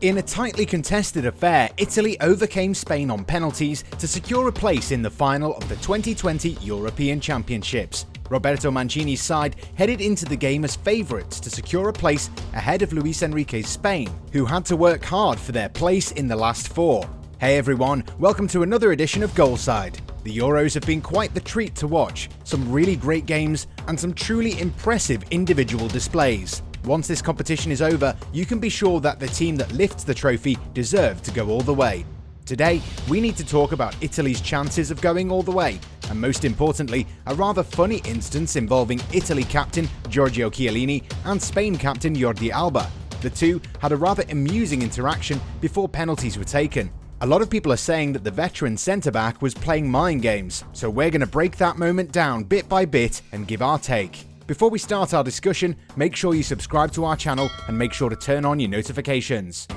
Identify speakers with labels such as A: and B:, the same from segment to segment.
A: In a tightly contested affair, Italy overcame Spain on penalties to secure a place in the final of the 2020 European Championships. Roberto Mancini's side headed into the game as favourites to secure a place ahead of Luis Enrique's Spain, who had to work hard for their place in the last four. Hey everyone, welcome to another edition of Goalside. The Euros have been quite the treat to watch, some really great games and some truly impressive individual displays. Once this competition is over, you can be sure that the team that lifts the trophy deserve to go all the way. Today, we need to talk about Italy's chances of going all the way, and most importantly, a rather funny instance involving Italy captain Giorgio Chiellini and Spain captain Jordi Alba. The two had a rather amusing interaction before penalties were taken. A lot of people are saying that the veteran centre-back was playing mind games, so we're going to break that moment down bit by bit and give our take. Before we start our discussion, make sure you subscribe to our channel and make sure to turn on your notifications.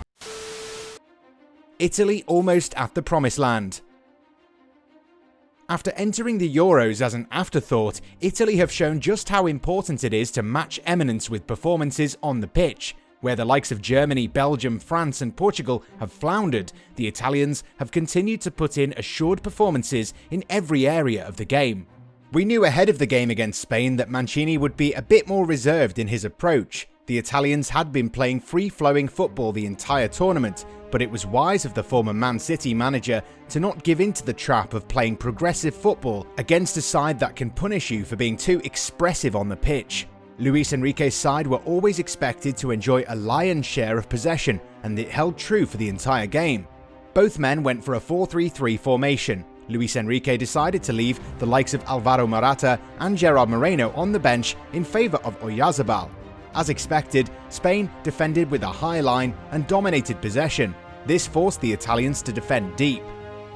A: Italy almost at the promised land. After entering the Euros as an afterthought, Italy have shown just how important it is to match eminence with performances on the pitch. Where the likes of Germany, Belgium, France and Portugal have floundered, the Italians have continued to put in assured performances in every area of the game. We knew ahead of the game against Spain that Mancini would be a bit more reserved in his approach. The Italians had been playing free-flowing football the entire tournament, but it was wise of the former Man City manager to not give in to the trap of playing progressive football against a side that can punish you for being too expressive on the pitch. Luis Enrique's side were always expected to enjoy a lion's share of possession, and it held true for the entire game. Both men went for a 4-3-3 formation. Luis Enrique decided to leave the likes of Alvaro Morata and Gerard Moreno on the bench in favour of Oyarzabal. As expected, Spain defended with a high line and dominated possession. This forced the Italians to defend deep.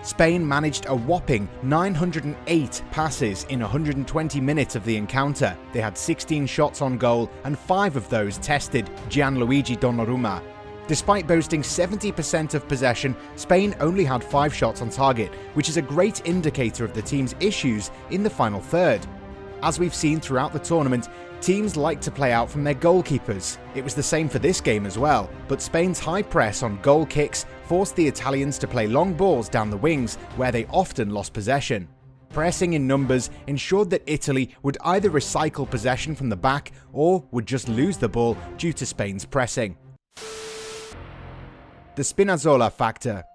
A: Spain managed a whopping 908 passes in 120 minutes of the encounter. They had 16 shots on goal and 5 of those tested Gianluigi Donnarumma. Despite boasting 70% of possession, Spain only had 5 shots on target, which is a great indicator of the team's issues in the final third. As we've seen throughout the tournament, teams like to play out from their goalkeepers. It was the same for this game as well, but Spain's high press on goal kicks forced the Italians to play long balls down the wings, where they often lost possession. Pressing in numbers ensured that Italy would either recycle possession from the back or would just lose the ball due to Spain's pressing. The Spinazola Factor.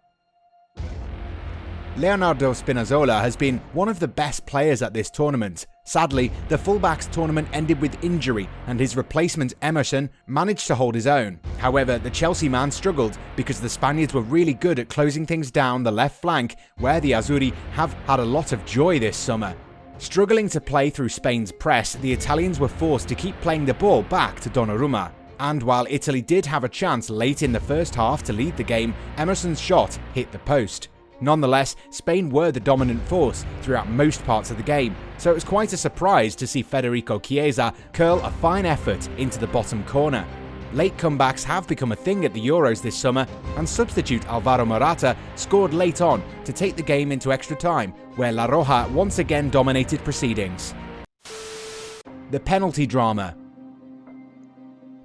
A: Leonardo Spinazola has been one of the best players at this tournament. Sadly, the fullbacks tournament ended with injury and his replacement Emerson managed to hold his own. However, the Chelsea man struggled because the Spaniards were really good at closing things down the left flank, where the Azzurri have had a lot of joy this summer. Struggling to play through Spain's press, the Italians were forced to keep playing the ball back to Donnarumma. And while Italy did have a chance late in the first half to lead the game, Emerson's shot hit the post. Nonetheless, Spain were the dominant force throughout most parts of the game, so it was quite a surprise to see Federico Chiesa curl a fine effort into the bottom corner. Late comebacks have become a thing at the Euros this summer, and substitute Alvaro Morata scored late on to take the game into extra time, where La Roja once again dominated proceedings. The penalty drama.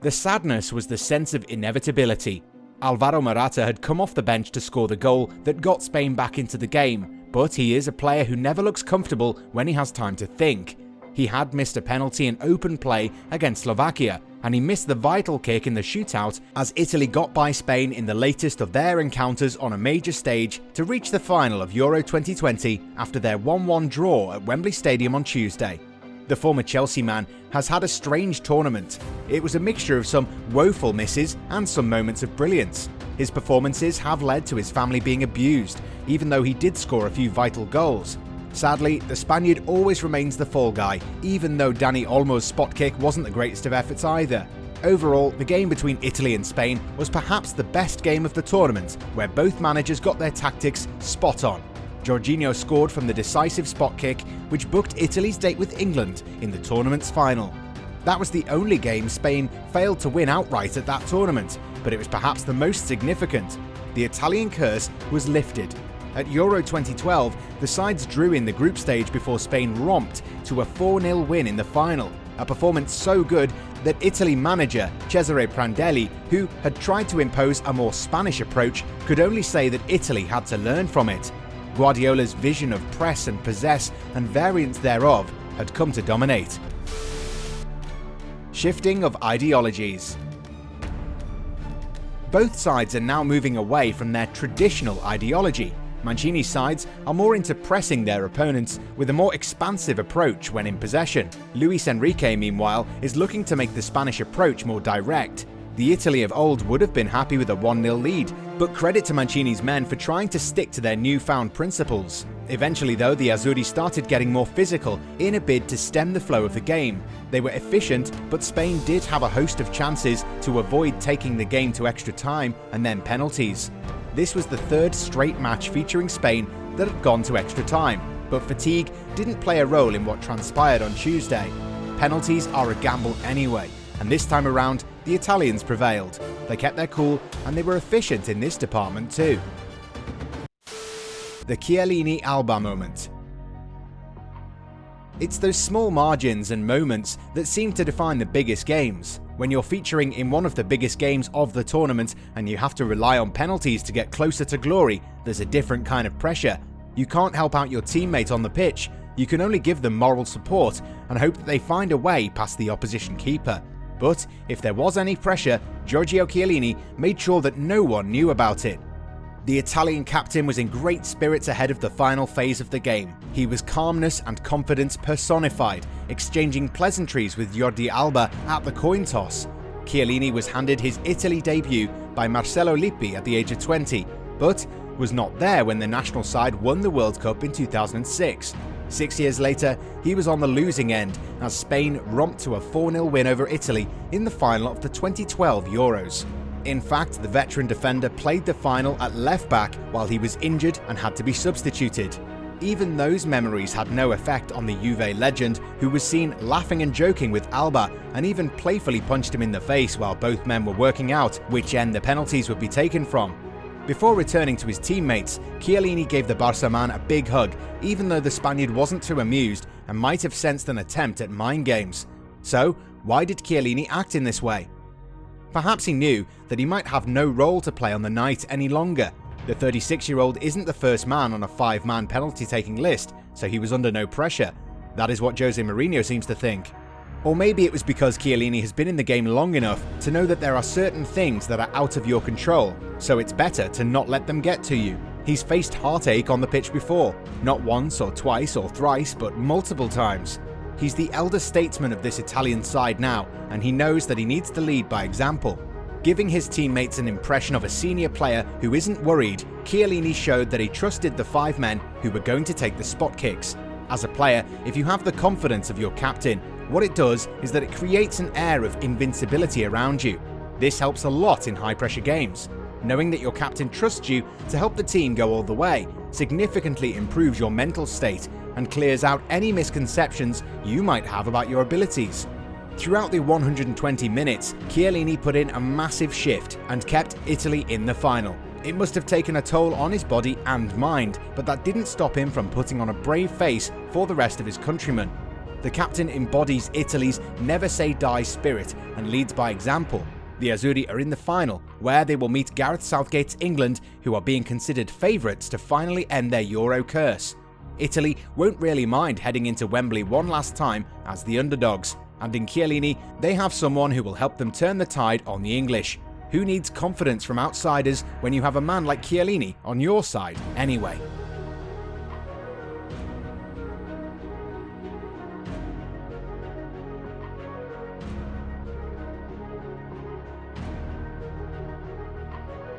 A: The sadness was the sense of inevitability. Alvaro Morata had come off the bench to score the goal that got Spain back into the game, but he is a player who never looks comfortable when he has time to think. He had missed a penalty in open play against Slovakia, and he missed the vital kick in the shootout as Italy got by Spain in the latest of their encounters on a major stage to reach the final of Euro 2020 after their 1-1 draw at Wembley Stadium on Tuesday. The former Chelsea man has had a strange tournament. It was a mixture of some woeful misses and some moments of brilliance. His performances have led to his family being abused, even though he did score a few vital goals. Sadly, the Spaniard always remains the fall guy, even though Dani Olmo's spot kick wasn't the greatest of efforts either. Overall, the game between Italy and Spain was perhaps the best game of the tournament, where both managers got their tactics spot on. Jorginho scored from the decisive spot kick, which booked Italy's date with England in the tournament's final. That was the only game Spain failed to win outright at that tournament, but it was perhaps the most significant. The Italian curse was lifted. At Euro 2012, the sides drew in the group stage before Spain romped to a 4-0 win in the final, a performance so good that Italy manager Cesare Prandelli, who had tried to impose a more Spanish approach, could only say that Italy had to learn from it. Guardiola's vision of press and possess and variants thereof had come to dominate. Shifting of ideologies. Both sides are now moving away from their traditional ideology. Mancini's sides are more into pressing their opponents with a more expansive approach when in possession. Luis Enrique, meanwhile, is looking to make the Spanish approach more direct. The Italy of old would have been happy with a 1-0 lead, but credit to Mancini's men for trying to stick to their newfound principles. Eventually though, the Azzurri started getting more physical in a bid to stem the flow of the game. They were efficient, but Spain did have a host of chances to avoid taking the game to extra time and then penalties. This was the third straight match featuring Spain that had gone to extra time, but fatigue didn't play a role in what transpired on Tuesday. Penalties are a gamble anyway, and this time around, the Italians prevailed. They kept their cool, and they were efficient in this department too. The Chiellini Alba moment. It's those small margins and moments that seem to define the biggest games. When you're featuring in one of the biggest games of the tournament and you have to rely on penalties to get closer to glory, there's a different kind of pressure. You can't help out your teammate on the pitch, you can only give them moral support and hope that they find a way past the opposition keeper. But if there was any pressure, Giorgio Chiellini made sure that no one knew about it. The Italian captain was in great spirits ahead of the final phase of the game. He was calmness and confidence personified, exchanging pleasantries with Jordi Alba at the coin toss. Chiellini was handed his Italy debut by Marcello Lippi at the age of 20, but was not there when the national side won the World Cup in 2006. 6 years later, he was on the losing end as Spain romped to a 4-0 win over Italy in the final of the 2012 Euros. In fact, the veteran defender played the final at left back while he was injured and had to be substituted. Even those memories had no effect on the Juve legend, who was seen laughing and joking with Alba and even playfully punched him in the face while both men were working out which end the penalties would be taken from. Before returning to his teammates, Chiellini gave the Barca man a big hug, even though the Spaniard wasn't too amused and might have sensed an attempt at mind games. So, why did Chiellini act in this way? Perhaps he knew that he might have no role to play on the night any longer. The 36-year-old isn't the first man on a 5-man penalty-taking list, so he was under no pressure. That is what Jose Mourinho seems to think. Or maybe it was because Chiellini has been in the game long enough to know that there are certain things that are out of your control, so it's better to not let them get to you. He's faced heartache on the pitch before, not once or twice or thrice, but multiple times. He's the elder statesman of this Italian side now, and he knows that he needs to lead by example. Giving his teammates an impression of a senior player who isn't worried, Chiellini showed that he trusted the 5 men who were going to take the spot kicks. As a player, if you have the confidence of your captain, what it does is that it creates an air of invincibility around you. This helps a lot in high-pressure games. Knowing that your captain trusts you to help the team go all the way significantly improves your mental state and clears out any misconceptions you might have about your abilities. Throughout the 120 minutes, Chiellini put in a massive shift and kept Italy in the final. It must have taken a toll on his body and mind, but that didn't stop him from putting on a brave face for the rest of his countrymen. The captain embodies Italy's never-say-die spirit and leads by example. The Azzurri are in the final, where they will meet Gareth Southgate's England, who are being considered favourites to finally end their Euro curse. Italy won't really mind heading into Wembley one last time as the underdogs, and in Chiellini, they have someone who will help them turn the tide on the English. Who needs confidence from outsiders when you have a man like Chiellini on your side anyway?